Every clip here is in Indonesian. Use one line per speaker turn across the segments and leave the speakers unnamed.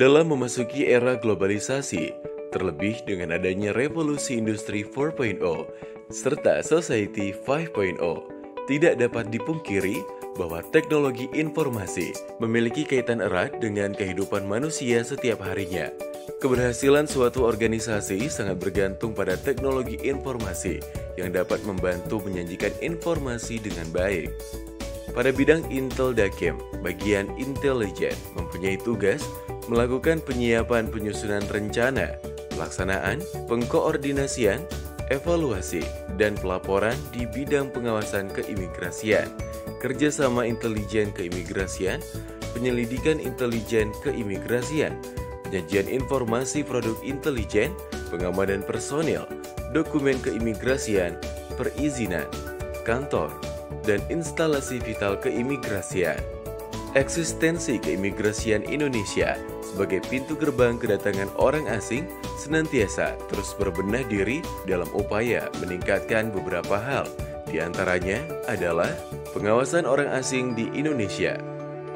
Dalam memasuki era globalisasi, terlebih dengan adanya revolusi industri 4.0 serta society 5.0, tidak dapat dipungkiri bahwa teknologi informasi memiliki kaitan erat dengan kehidupan manusia setiap harinya. Keberhasilan suatu organisasi sangat bergantung pada teknologi informasi yang dapat membantu menyajikan informasi dengan baik. Pada bidang Intel Dakem, bagian intelijen mempunyai tugas melakukan penyiapan penyusunan rencana, pelaksanaan, pengkoordinasian, evaluasi, dan pelaporan di bidang pengawasan keimigrasian, kerjasama intelijen keimigrasian, penyelidikan intelijen keimigrasian, penyajian informasi produk intelijen, pengamanan personil, dokumen keimigrasian, perizinan, kantor, dan instalasi vital keimigrasian. Eksistensi keimigrasian Indonesia sebagai pintu gerbang kedatangan orang asing senantiasa terus berbenah diri dalam upaya meningkatkan beberapa hal. Di antaranya adalah pengawasan orang asing di Indonesia.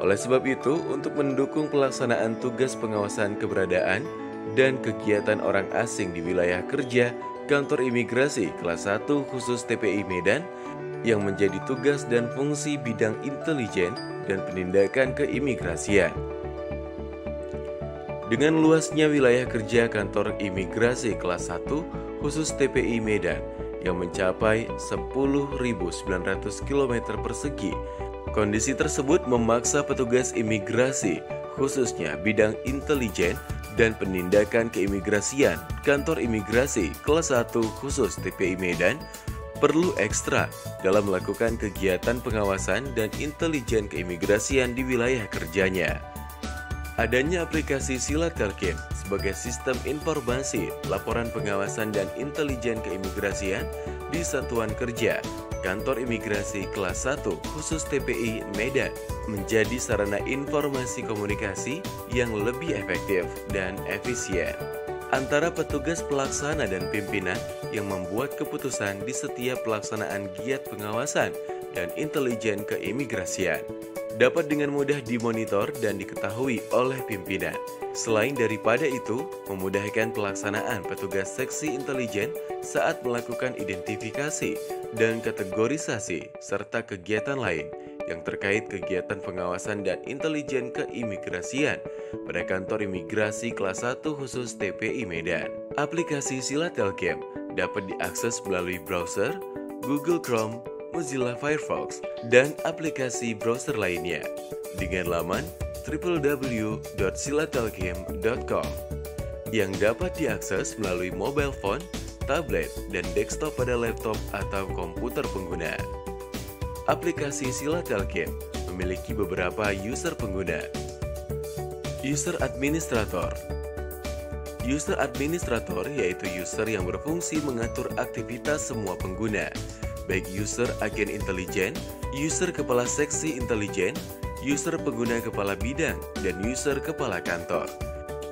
Oleh sebab itu, untuk mendukung pelaksanaan tugas pengawasan keberadaan dan kegiatan orang asing di wilayah kerja Kantor Imigrasi Kelas 1 khusus TPI Medan yang menjadi tugas dan fungsi bidang intelijen dan penindakan keimigrasian. Dengan luasnya wilayah kerja Kantor Imigrasi Kelas 1 khusus TPI Medan yang mencapai 10.900 km persegi, kondisi tersebut memaksa petugas imigrasi, khususnya bidang intelijen dan penindakan keimigrasian Kantor Imigrasi Kelas 1 khusus TPI Medan, perlu ekstra dalam melakukan kegiatan pengawasan dan intelijen keimigrasian di wilayah kerjanya. Adanya aplikasi Silatelkem sebagai sistem informasi, laporan pengawasan dan intelijen keimigrasian di Satuan Kerja Kantor Imigrasi Kelas 1 khusus TPI Medan menjadi sarana informasi komunikasi yang lebih efektif dan efisien antara petugas pelaksana dan pimpinan yang membuat keputusan di setiap pelaksanaan giat pengawasan dan intelijen keimigrasian dapat dengan mudah dimonitor dan diketahui oleh pimpinan. Selain daripada itu, memudahkan pelaksanaan petugas seksi intelijen saat melakukan identifikasi dan kategorisasi serta kegiatan lain yang terkait kegiatan pengawasan dan intelijen keimigrasian pada Kantor Imigrasi Kelas 1 khusus TPI Medan. Aplikasi Silatelkem dapat diakses melalui browser, Google Chrome, Mozilla Firefox, dan aplikasi browser lainnya dengan laman www.silatelkem.com yang dapat diakses melalui mobile phone, tablet, dan desktop pada laptop atau komputer pengguna. Aplikasi Silatelkem memiliki beberapa user pengguna. User Administrator. User Administrator yaitu user yang berfungsi mengatur aktivitas semua pengguna, baik user agen intelijen, user kepala seksi intelijen, user pengguna kepala bidang, dan user kepala kantor.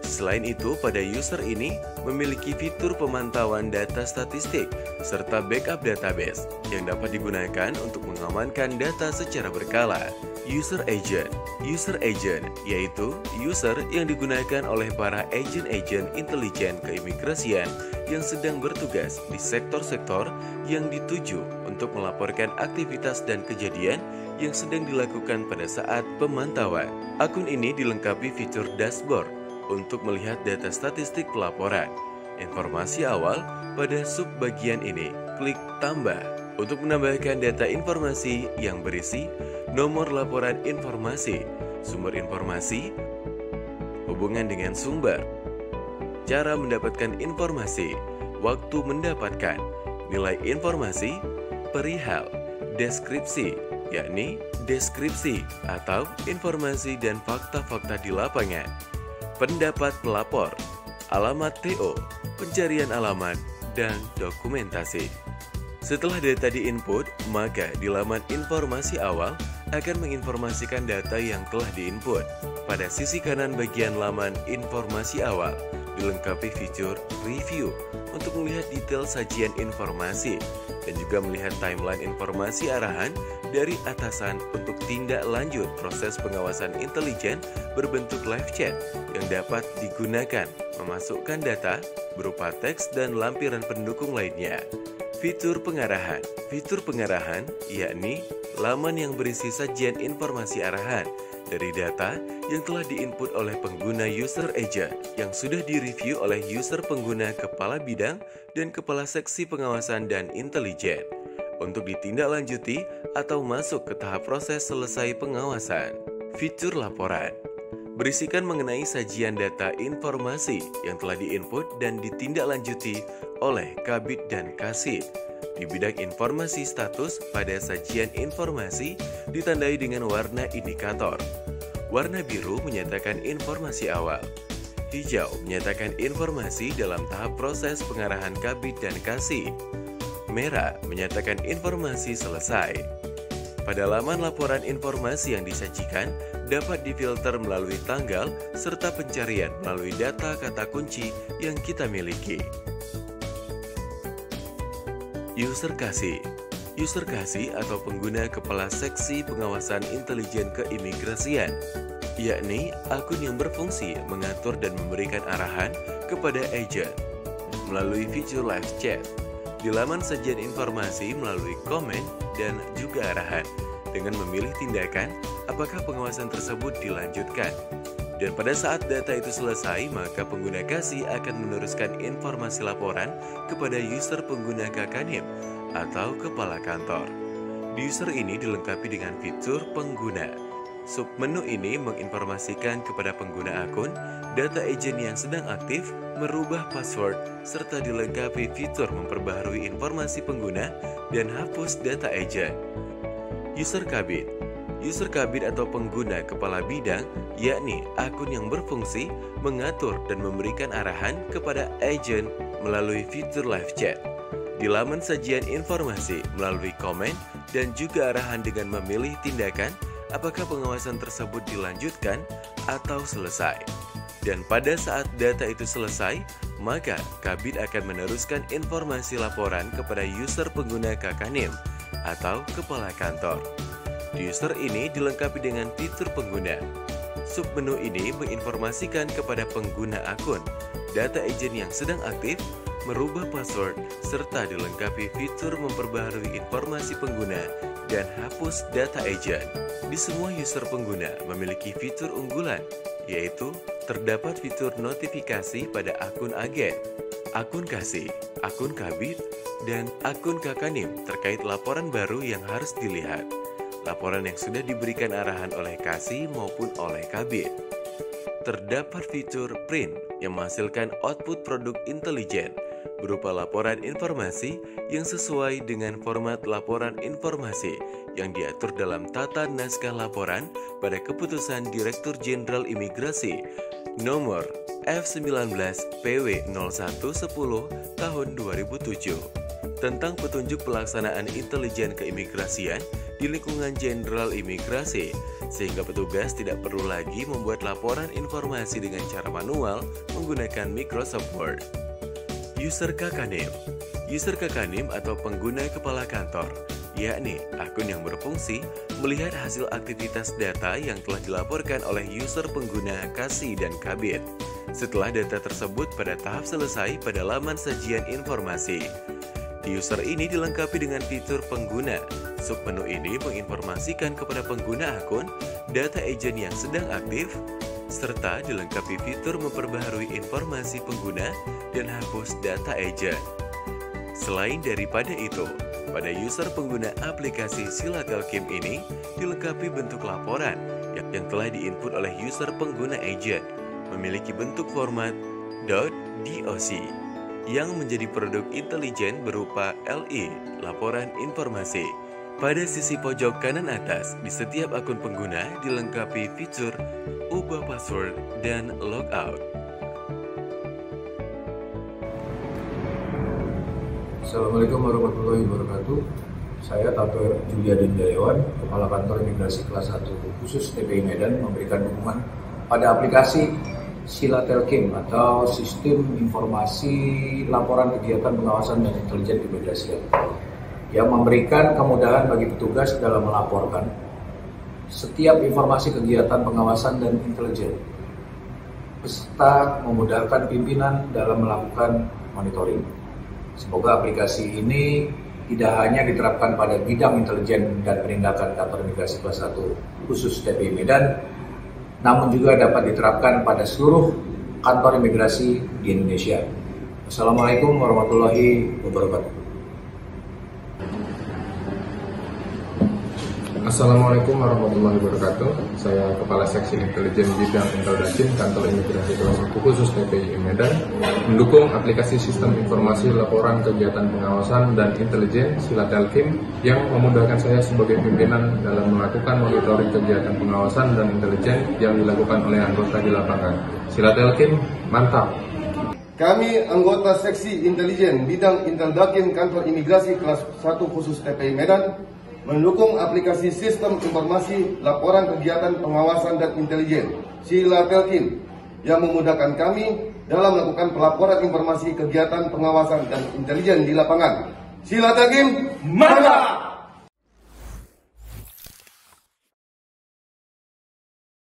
Selain itu, pada user ini memiliki fitur pemantauan data statistik serta backup database yang dapat digunakan untuk mengamankan data secara berkala. User Agent. User Agent yaitu user yang digunakan oleh para agen-agen intelijen keimigrasian yang sedang bertugas di sektor-sektor yang dituju untuk melaporkan aktivitas dan kejadian yang sedang dilakukan pada saat pemantauan. Akun ini dilengkapi fitur dashboard untuk melihat data statistik pelaporan. Informasi awal pada subbagian ini, klik tambah untuk menambahkan data informasi yang berisi nomor laporan informasi, sumber informasi, hubungan dengan sumber, cara mendapatkan informasi, waktu mendapatkan, nilai informasi, perihal, deskripsi, yakni deskripsi atau informasi dan fakta-fakta di lapangan, pendapat pelapor, alamat TO, pencarian alamat, dan dokumentasi. Setelah data diinput, maka di laman informasi awal akan menginformasikan data yang telah diinput. Pada sisi kanan bagian laman informasi awal, dilengkapi fitur review untuk melihat detail sajian informasi dan juga melihat timeline informasi arahan dari atasan untuk tindak lanjut proses pengawasan intelijen berbentuk live chat yang dapat digunakan memasukkan data berupa teks dan lampiran pendukung lainnya. Fitur pengarahan. Fitur pengarahan yakni laman yang berisi sajian informasi arahan dari data yang telah diinput oleh pengguna user agent yang sudah direview oleh user pengguna kepala bidang dan kepala seksi pengawasan dan intelijen untuk ditindaklanjuti atau masuk ke tahap proses selesai pengawasan. Fitur laporan berisikan mengenai sajian data informasi yang telah diinput dan ditindaklanjuti oleh Kabid dan Kasih. Di bidang informasi status pada sajian informasi ditandai dengan warna indikator. Warna biru menyatakan informasi awal. Hijau menyatakan informasi dalam tahap proses pengarahan Kabid dan Kasih. Merah menyatakan informasi selesai. Pada laman laporan informasi yang disajikan dapat difilter melalui tanggal serta pencarian melalui data kata kunci yang kita miliki. User Kasih. User Kasih atau pengguna kepala seksi pengawasan intelijen keimigrasian, yakni akun yang berfungsi mengatur dan memberikan arahan kepada agen melalui fitur live chat di laman sajian informasi melalui komen dan juga arahan dengan memilih tindakan apakah pengawasan tersebut dilanjutkan. Dan pada saat data itu selesai, maka pengguna Kasih akan meneruskan informasi laporan kepada user pengguna Kakanim atau kepala kantor. Di user ini dilengkapi dengan fitur pengguna. Submenu ini menginformasikan kepada pengguna akun data agent yang sedang aktif, merubah password, serta dilengkapi fitur memperbaharui informasi pengguna dan hapus data agent. User Kabid. User Kabid atau pengguna kepala bidang, yakni akun yang berfungsi mengatur dan memberikan arahan kepada agent melalui fitur live chat di laman sajian informasi melalui komen dan juga arahan dengan memilih tindakan apakah pengawasan tersebut dilanjutkan atau selesai. Dan pada saat data itu selesai, maka Kabid akan meneruskan informasi laporan kepada user pengguna Kakanim atau kepala kantor. Di user ini dilengkapi dengan fitur pengguna. Submenu ini menginformasikan kepada pengguna akun data agent yang sedang aktif, merubah password, serta dilengkapi fitur memperbaharui informasi pengguna dan hapus data agent. Di semua user pengguna memiliki fitur unggulan, yaitu terdapat fitur notifikasi pada akun agen, akun Kasih, akun Kabid, dan akun Kakanim terkait laporan baru yang harus dilihat. Laporan yang sudah diberikan arahan oleh Kasih maupun oleh Kabid. Terdapat fitur print yang menghasilkan output produk intelijen berupa laporan informasi yang sesuai dengan format laporan informasi yang diatur dalam tata naskah laporan pada keputusan Direktur Jenderal Imigrasi nomor F19 PW 0110 tahun 2007 tentang petunjuk pelaksanaan intelijen keimigrasian di lingkungan Jenderal Imigrasi, sehingga petugas tidak perlu lagi membuat laporan informasi dengan cara manual menggunakan Microsoft Word. User Kakanim. User Kakanim atau pengguna kepala kantor, yakni akun yang berfungsi melihat hasil aktivitas data yang telah dilaporkan oleh user pengguna Kasih dan Kabid setelah data tersebut pada tahap selesai pada laman sajian informasi. Di user ini dilengkapi dengan fitur pengguna. Submenu ini menginformasikan kepada pengguna akun data agent yang sedang aktif, serta dilengkapi fitur memperbaharui informasi pengguna dan hapus data agent. Selain daripada itu, pada user pengguna aplikasi Silatelkim ini dilengkapi bentuk laporan yang telah diinput oleh user pengguna agent, memiliki bentuk format .doc yang menjadi produk intelijen berupa LI, laporan informasi. Pada sisi pojok kanan atas, di setiap akun pengguna dilengkapi fitur ubah password dan logout.
Assalamualaikum warahmatullahi wabarakatuh. Saya Tato Julia Dindayawan, Kepala Kantor Imigrasi Kelas 1 Khusus TPI Medan, memberikan dukungan pada aplikasi Silatelkim atau Sistem Informasi Laporan Kegiatan Pengawasan dan Intelijen Keimigrasian yang memberikan kemudahan bagi petugas dalam melaporkan setiap informasi kegiatan pengawasan dan intelijen, beserta memudahkan pimpinan dalam melakukan monitoring. Semoga aplikasi ini tidak hanya diterapkan pada bidang intelijen dan penindakan kantor imigrasi kelas 1 khusus TPI Medan, namun juga dapat diterapkan pada seluruh kantor imigrasi di Indonesia. Assalamualaikum warahmatullahi wabarakatuh.
Assalamualaikum warahmatullahi wabarakatuh. Saya Kepala Seksi Intelijen Bidang Inteldakim Kantor Imigrasi Kelas 1 Khusus TPI Medan, mendukung aplikasi Sistem Informasi Laporan Kegiatan Pengawasan dan Intelijen Silatelkim yang memudahkan saya sebagai pimpinan dalam melakukan monitoring kegiatan pengawasan dan intelijen yang dilakukan oleh anggota di lapangan. Silatelkim, mantap!
Kami anggota Seksi Intelijen Bidang Inteldakim Kantor Imigrasi Kelas 1 Khusus TPI Medan mendukung aplikasi Sistem Informasi Laporan Kegiatan Pengawasan dan Intelijen Silatelkim yang memudahkan kami dalam melakukan pelaporan informasi kegiatan pengawasan dan intelijen di lapangan. Silatelkim, mantap!